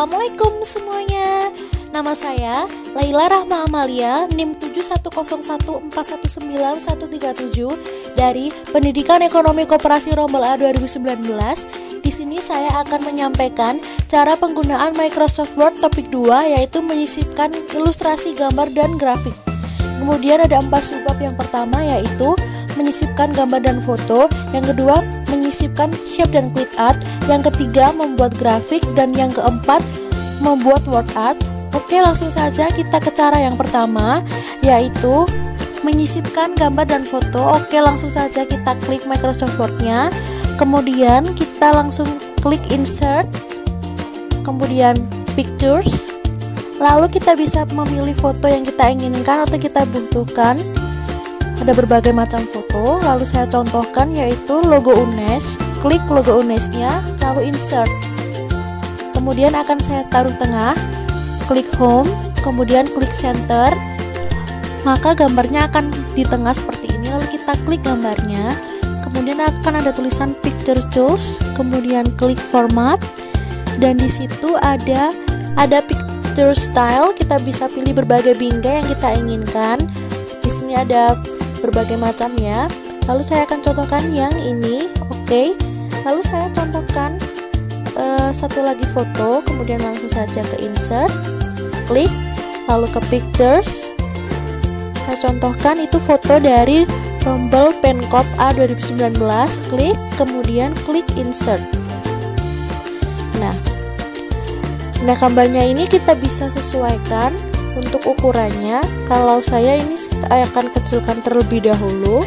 Assalamualaikum semuanya. Nama saya Laila Rahma Amalia, NIM 71014191137 dari Pendidikan Ekonomi Koperasi Rombel A 2019. Di sini saya akan menyampaikan cara penggunaan Microsoft Word topik 2, yaitu menyisipkan ilustrasi gambar dan grafik. Kemudian ada 4 subbab. Yang pertama yaitu menyisipkan gambar dan foto, yang kedua menyisipkan shape dan clip art, yang ketiga membuat grafik, dan yang keempat membuat word art. Oke, langsung saja kita ke cara yang pertama, yaitu menyisipkan gambar dan foto. Oke, langsung saja kita klik Microsoft Word-nya, kemudian kita langsung klik insert, kemudian pictures, lalu kita bisa memilih foto yang kita inginkan atau kita butuhkan. Ada berbagai macam foto, lalu saya contohkan yaitu logo UNES. Klik logo UNES-nya, lalu insert, kemudian akan saya taruh tengah, klik home, kemudian klik center, maka gambarnya akan di tengah seperti ini. Lalu kita klik gambarnya, kemudian akan ada tulisan picture tools, kemudian klik format, dan di situ ada picture style. Kita bisa pilih berbagai bingkai yang kita inginkan. Di sini ada berbagai macam ya. Lalu saya akan contohkan yang ini. Oke. Lalu saya contohkan satu lagi foto, kemudian langsung saja ke insert, klik, lalu ke pictures. Saya contohkan itu foto dari Rombel Penkop A 2019. Klik, kemudian klik insert. Nah, gambarnya ini kita bisa sesuaikan untuk ukurannya. Kalau saya ini akan kecilkan terlebih dahulu.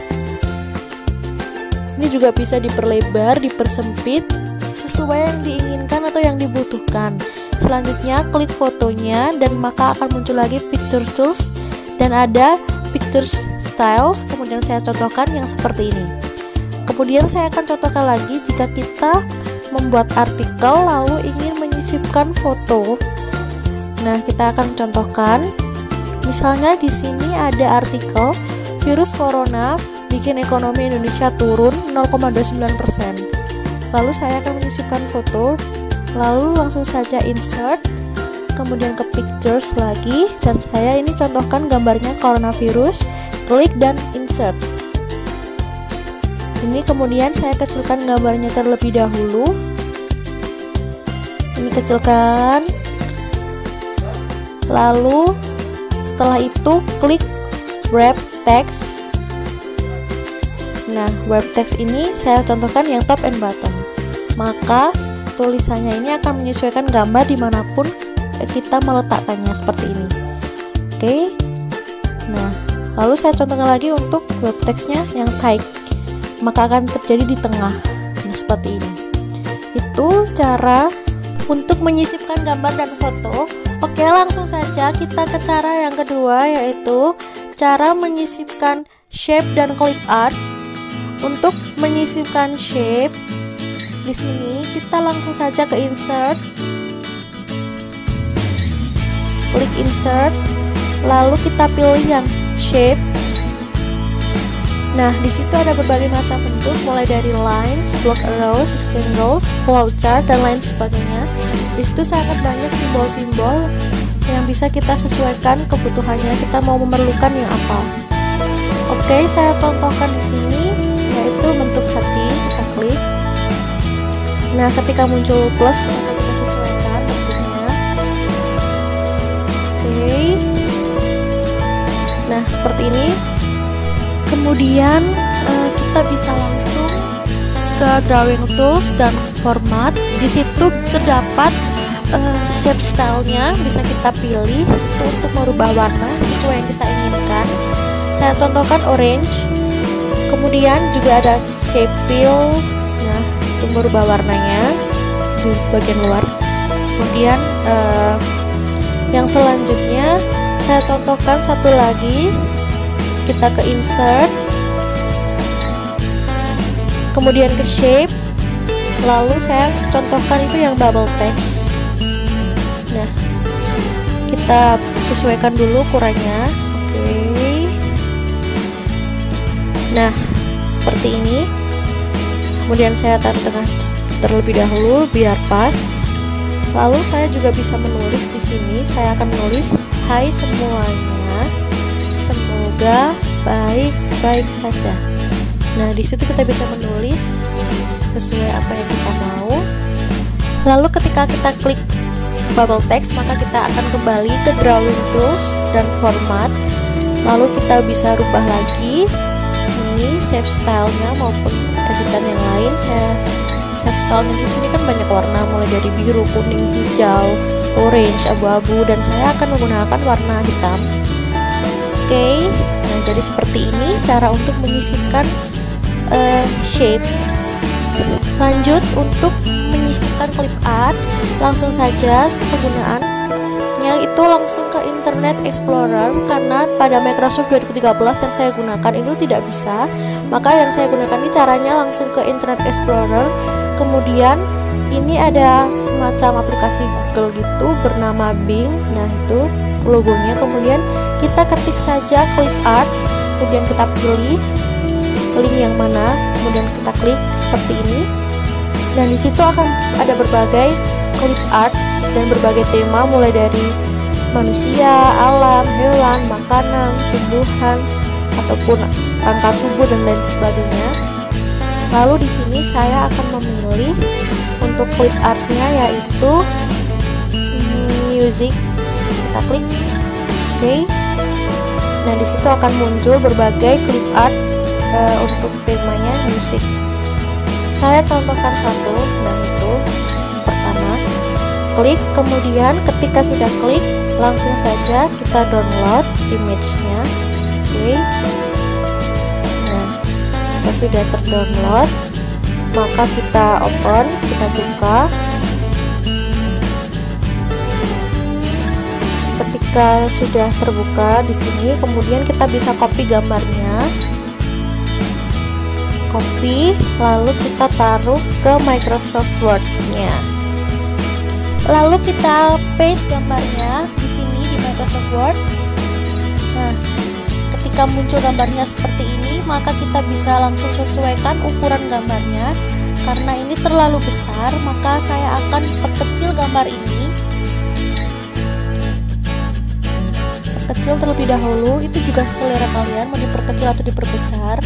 Ini juga bisa diperlebar, dipersempit sesuai yang diinginkan atau yang dibutuhkan. Selanjutnya klik fotonya, dan maka akan muncul lagi picture tools dan ada picture styles. Kemudian saya contohkan yang seperti ini. Kemudian saya akan contohkan lagi jika kita membuat artikel lalu ingin menyisipkan foto. Nah, kita akan contohkan. Misalnya di sini ada artikel virus corona bikin ekonomi Indonesia turun 0,29%. Lalu saya akan menyisipkan foto, lalu langsung saja insert, kemudian ke pictures lagi, dan saya ini contohkan gambarnya coronavirus, klik dan insert. Ini kemudian saya kecilkan gambarnya terlebih dahulu. Ini kecilkan. Lalu setelah itu klik wrap text. Nah, wrap text ini saya contohkan yang top and bottom. Maka tulisannya ini akan menyesuaikan gambar dimanapun kita meletakkannya seperti ini. Oke. Nah, lalu saya contohkan lagi untuk wrap textnya yang tight, maka akan terjadi di tengah. Nah, seperti ini. Itu cara untuk menyisipkan gambar dan foto. Oke, langsung saja kita ke cara yang kedua, yaitu cara menyisipkan shape dan clip art. Untuk menyisipkan shape, di sini kita langsung saja ke insert, klik insert, lalu kita pilih yang shape. Nah, di situ ada berbagai macam bentuk, mulai dari lines, block arrows, rectangles, flowchart, dan lain sebagainya. Di situ sangat banyak simbol-simbol yang bisa kita sesuaikan kebutuhannya. Kita mau memerlukan yang apa? Oke, saya contohkan di sini, yaitu bentuk hati. Kita klik. Nah, ketika muncul plus, maka kita sesuaikan bentuknya. Oke. Nah, seperti ini. Kemudian kita bisa langsung ke drawing tools dan format. Di situ terdapat shape stylenya, bisa kita pilih untuk merubah warna sesuai yang kita inginkan. Saya contohkan orange. Kemudian juga ada shape fill. Nah, untuk merubah warnanya di bagian luar. Kemudian yang selanjutnya saya contohkan satu lagi. Kita ke insert, kemudian ke shape, lalu saya contohkan itu yang bubble text. Nah, kita sesuaikan dulu ukurannya. Oke. Nah, seperti ini. Kemudian saya taruh tengah terlebih dahulu biar pas. Lalu saya juga bisa menulis di sini. Saya akan menulis, "Hai semuanya, semoga baik-baik saja." Nah, di situ kita bisa menulis sesuai apa yang kita mau. Lalu ketika kita klik bubble text, maka kita akan kembali ke drawing tools dan format. Lalu kita bisa rubah lagi ini shape stylenya maupun editan yang lain. Saya shape stylenya di sini kan banyak warna, mulai dari biru, kuning, hijau, orange, abu-abu, dan saya akan menggunakan warna hitam. Oke, nah jadi seperti ini cara untuk menyisipkan shape. Lanjut, untuk menyisipkan clip art, langsung saja penggunaannya itu langsung ke Internet Explorer, karena pada Microsoft 2013 yang saya gunakan itu tidak bisa. Maka yang saya gunakan ini caranya langsung ke Internet Explorer. Kemudian ini ada semacam aplikasi Google gitu bernama Bing. Nah, itu logonya. Kemudian kita ketik saja clip art, kemudian kita pilih link yang mana, kemudian kita klik seperti ini. Dan di situ akan ada berbagai clip art dan berbagai tema, mulai dari manusia, alam, hewan, makanan, tumbuhan, ataupun rangka tubuh dan lain sebagainya. Lalu di sini saya akan memilih untuk clip artnya yaitu music. Kita klik, oke. Nah, di situ akan muncul berbagai clip art untuk temanya musik. Saya contohkan satu. Nah, itu yang pertama, klik. Kemudian ketika sudah klik, langsung saja kita download image-nya. Oke. Nah, sudah terdownload, maka kita open, kita buka. Ketika sudah terbuka di sini, kemudian kita bisa copy gambarnya, copy, lalu kita taruh ke Microsoft Word-nya. Lalu kita paste gambarnya di sini di Microsoft Word. Nah, ketika muncul gambarnya seperti ini, maka kita bisa langsung sesuaikan ukuran gambarnya. Karena ini terlalu besar, maka saya akan perkecil gambar ini. Perkecil terlebih dahulu, itu juga selera kalian mau diperkecil atau diperbesar.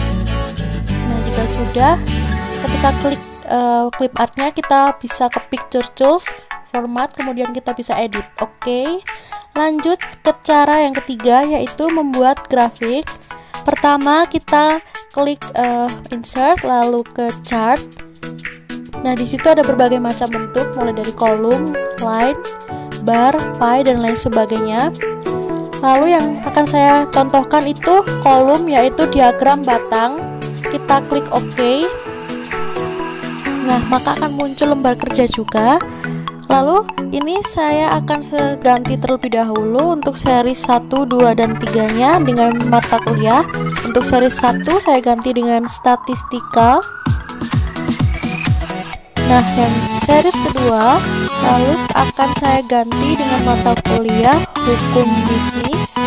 Nah, jika sudah, ketika klik clip artnya, kita bisa ke picture tools, format, kemudian kita bisa edit. Oke. Lanjut ke cara yang ketiga, yaitu membuat grafik. Pertama kita klik insert, lalu ke chart. Nah, di situ ada berbagai macam bentuk, mulai dari kolom, line, bar, pie, dan lain sebagainya. Lalu yang akan saya contohkan itu kolom, yaitu diagram batang. Kita klik OK. Nah, maka akan muncul lembar kerja juga. Lalu ini saya akan ganti terlebih dahulu untuk seri 1, 2, dan 3-nya dengan mata kuliah. Untuk seri 1 saya ganti dengan statistika. Nah, yang series kedua lalu akan saya ganti dengan mata kuliah hukum bisnis.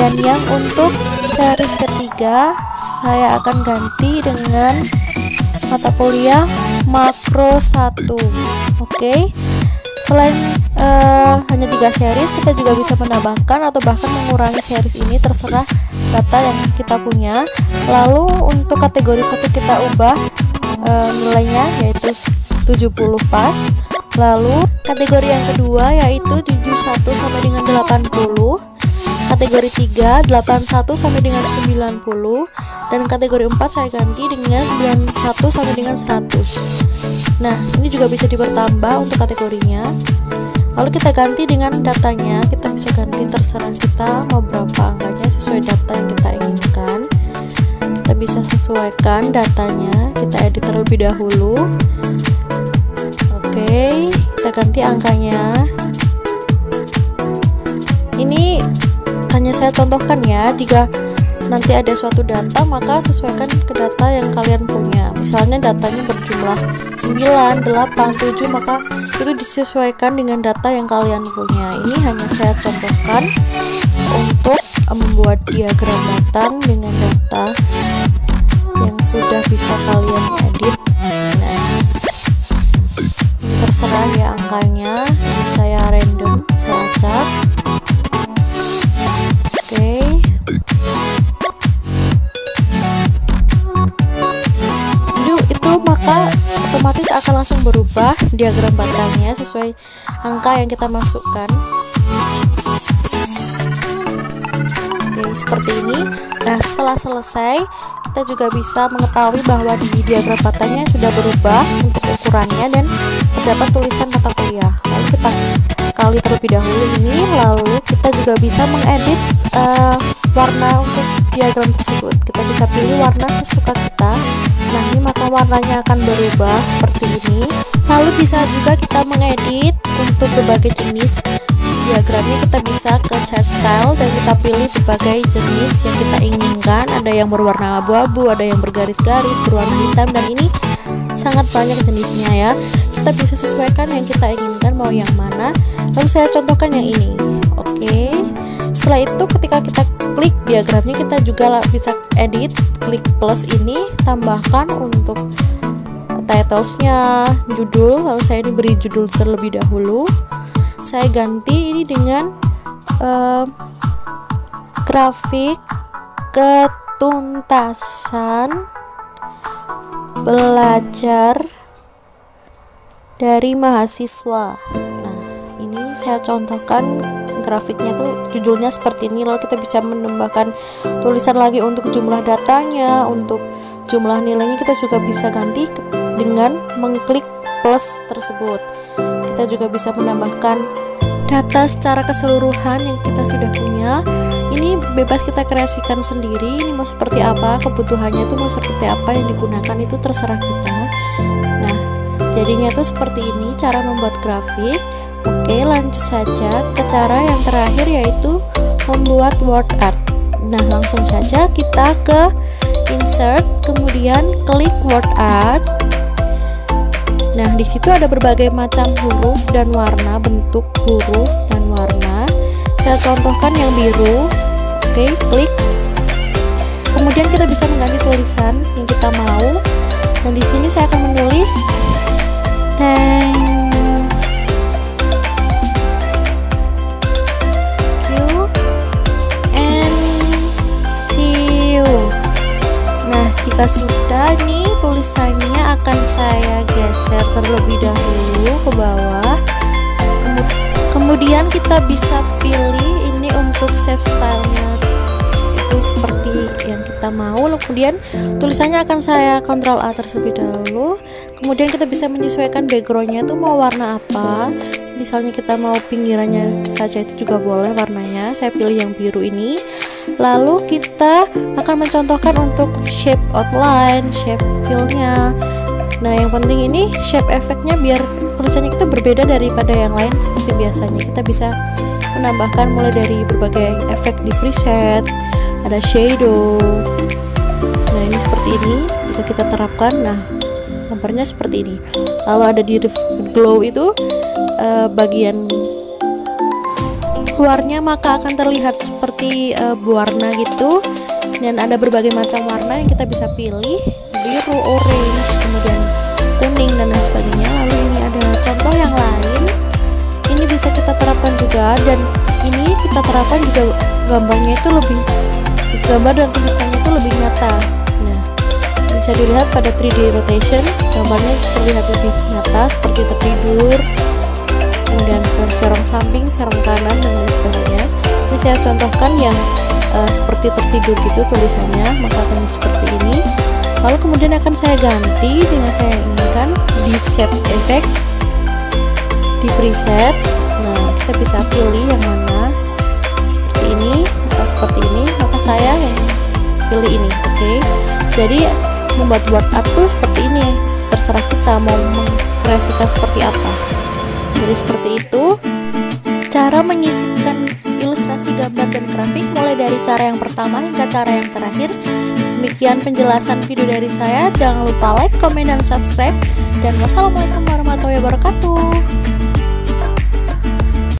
Dan yang untuk series ketiga saya akan ganti dengan mata kuliah makro 1. Oke. Selain hanya 3 series, kita juga bisa menambahkan atau bahkan mengurangi series ini, terserah data yang kita punya. Lalu untuk kategori 1 kita ubah nilainya yaitu 70 pas. Lalu kategori yang kedua yaitu 71 sampai dengan 80. Kategori 3 81 sampai dengan 90, dan kategori 4 saya ganti dengan 91 sampai dengan 100. Nah, ini juga bisa dipertambah untuk kategorinya. Lalu kita ganti dengan datanya, kita bisa ganti terserah kita mau berapa angkanya sesuai data yang kita inginkan. Kita bisa sesuaikan datanya, kita edit terlebih dahulu. Oke, kita ganti angkanya. Ini hanya saya contohkan ya, jika nanti ada suatu data maka sesuaikan ke data yang kalian punya. Misalnya datanya berjumlah 9, 8, 7, maka itu disesuaikan dengan data yang kalian punya. Ini hanya saya contohkan untuk membuat diagram batang dengan data yang sudah bisa kalian edit. Nah, terserah langsung berubah diagram batangnya sesuai angka yang kita masukkan. Oke, seperti ini. Nah, setelah selesai, kita juga bisa mengetahui bahwa di diagram batangnya sudah berubah untuk ukurannya dan terdapat tulisan mata kuliah. Lalu kita kali terlebih dahulu ini, lalu kita juga bisa mengedit warna untuk diagram tersebut. Kita bisa pilih warna sesuka kita. Nah, ini maka warnanya akan berubah seperti ini. Lalu bisa juga kita mengedit untuk berbagai jenis diagramnya. Kita bisa ke chart style dan kita pilih berbagai jenis yang kita inginkan. Ada yang berwarna abu-abu, ada yang bergaris-garis, berwarna hitam, dan ini sangat banyak jenisnya ya. Kita bisa sesuaikan yang kita inginkan mau yang mana. Lalu saya contohkan yang ini. Oke. Setelah itu ketika kita klik diagramnya, kita juga bisa edit, klik plus ini, tambahkan untuk titlesnya, judul. Lalu saya ini beri judul terlebih dahulu. Saya ganti ini dengan grafik ketuntasan belajar dari mahasiswa. Nah, ini saya contohkan grafiknya tuh judulnya seperti ini. Lalu kita bisa menambahkan tulisan lagi untuk jumlah datanya, untuk jumlah nilainya kita juga bisa ganti dengan mengklik plus tersebut. Kita juga bisa menambahkan data secara keseluruhan yang kita sudah punya. Ini bebas kita kreasikan sendiri. Ini mau seperti apa, kebutuhannya tuh mau seperti apa yang digunakan, itu terserah kita. Nah, jadinya tuh seperti ini cara membuat grafik. Oke, lanjut saja ke cara yang terakhir, yaitu membuat word art. Nah, langsung saja kita ke insert, kemudian klik word art. Nah, di situ ada berbagai macam huruf dan warna, bentuk huruf dan warna. Saya contohkan yang biru. Oke, klik. Kemudian kita bisa mengganti tulisan yang kita mau. Dan di sini saya akan menulis thank you and see you. Nah, jika sudah nih tulisannya akan saya geser terlebih dahulu ke bawah. Kemudian kita bisa pilih ini untuk save stylenya itu seperti yang kita mau. Kemudian tulisannya akan saya Ctrl A terlebih dahulu. Kemudian kita bisa menyesuaikan backgroundnya itu mau warna apa. Misalnya kita mau pinggirannya saja itu juga boleh warnanya. Saya pilih yang biru ini. Lalu kita akan mencontohkan untuk shape outline, shape fill-nya. Nah, yang penting ini shape efeknya biar tulisannya itu berbeda daripada yang lain seperti biasanya. Kita bisa menambahkan mulai dari berbagai efek di preset, ada shadow. Nah, ini seperti ini jika kita terapkan. Nah, gambarnya seperti ini. Lalu ada di glow itu bagian luarnya maka akan terlihat seperti berwarna gitu, dan ada berbagai macam warna yang kita bisa pilih, biru, orange, kemudian kuning dan lain sebagainya. Lalu ini ada contoh yang lain, ini bisa kita terapkan juga, dan ini kita terapkan juga gambarnya itu lebih, gambar dan tulisannya itu lebih nyata. Nah, bisa dilihat pada 3D rotation, gambarnya terlihat lebih nyata seperti tertidur, kemudian serong samping, serong kanan dan lain sebagainya. Ini saya contohkan yang seperti tertidur gitu tulisannya, maka akan seperti ini. Lalu kemudian akan saya ganti dengan saya inginkan di shape effect, di preset. Nah, kita bisa pilih yang mana, seperti ini atau seperti ini, maka saya yang pilih ini. Oke, jadi membuat word art tuh seperti ini, terserah kita mau mengkreasikan seperti apa. Jadi seperti itu cara menyisipkan ilustrasi gambar dan grafik mulai dari cara yang pertama hingga cara yang terakhir. Demikian penjelasan video dari saya. Jangan lupa like, komen, dan subscribe. Dan wassalamualaikum warahmatullahi wabarakatuh.